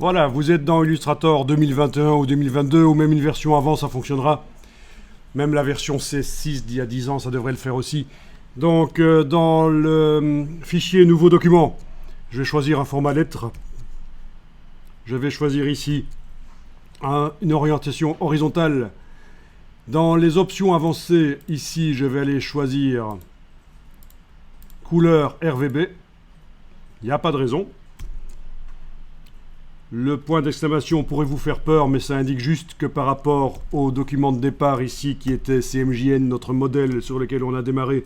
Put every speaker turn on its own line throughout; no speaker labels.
Voilà, vous êtes dans Illustrator 2021 ou 2022, ou même une version avant, ça fonctionnera. Même la version C6 d'il y a 10 ans, ça devrait le faire aussi. Donc, dans le fichier Nouveau document, je vais choisir un format lettre. Je vais choisir ici une orientation horizontale. Dans les options avancées, ici, je vais aller choisir couleur RVB. Il n'y a pas de raison. Le point d'exclamation pourrait vous faire peur, mais ça indique juste que par rapport au document de départ ici, qui était CMJN, notre modèle sur lequel on a démarré,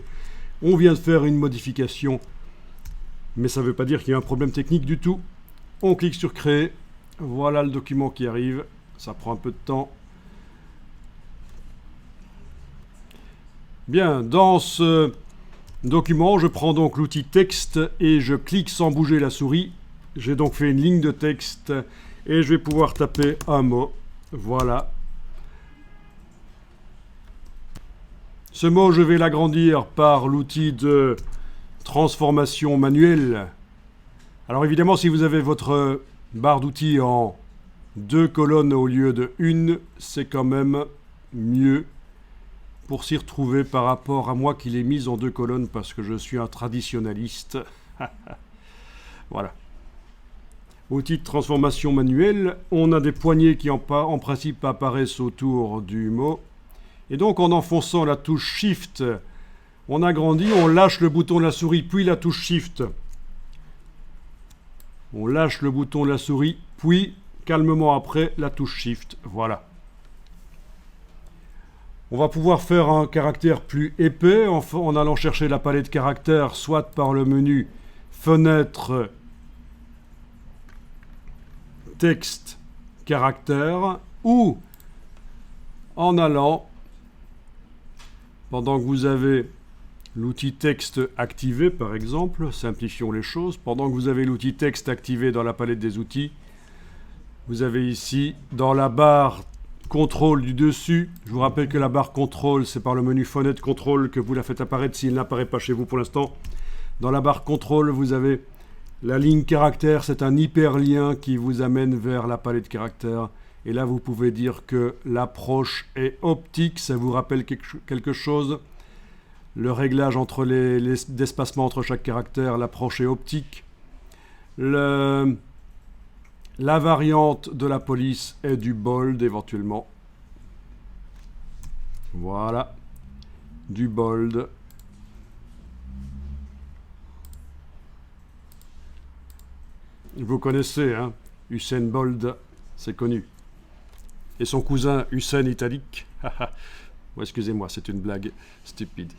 on vient de faire une modification. Mais ça ne veut pas dire qu'il y a un problème technique du tout. On clique sur Créer. Voilà le document qui arrive. Ça prend un peu de temps. Bien, dans ce document, je prends donc l'outil texte et je clique sans bouger la souris. J'ai donc fait une ligne de texte et je vais pouvoir taper un mot. Voilà. Ce mot, je vais l'agrandir par l'outil de transformation manuelle. Alors évidemment, si vous avez votre barre d'outils en 2 colonnes au lieu de une, c'est quand même mieux pour s'y retrouver par rapport à moi qui l'ai mise en 2 colonnes parce que je suis un traditionnaliste. Voilà. Outil de transformation manuelle, on a des poignées qui en principe apparaissent autour du mot. Et donc en enfonçant la touche Shift, on agrandit, on lâche le bouton de la souris, puis la touche Shift. On lâche le bouton de la souris, puis calmement après la touche Shift. Voilà. On va pouvoir faire un caractère plus épais en allant chercher la palette caractères, soit par le menu Fenêtre, Texte, Caractère, ou en allant, pendant que vous avez l'outil texte activé par exemple, simplifions les choses, pendant que vous avez l'outil texte activé dans la palette des outils, vous avez ici dans la barre contrôle du dessus, je vous rappelle que la barre contrôle c'est par le menu fenêtre contrôle que vous la faites apparaître s'il n'apparaît pas chez vous pour l'instant. Dans la barre contrôle vous avez la ligne caractère, c'est un hyperlien qui vous amène vers la palette caractère. Et là, vous pouvez dire que l'approche est optique. Ça vous rappelle quelque chose. Le réglage entre d'espacement entre chaque caractère, l'approche est optique. La variante de la police est du bold éventuellement. Voilà. Du bold. Vous connaissez, hein, Usain Bolt, c'est connu. Et son cousin Usain Italique. Excusez-moi, c'est une blague stupide.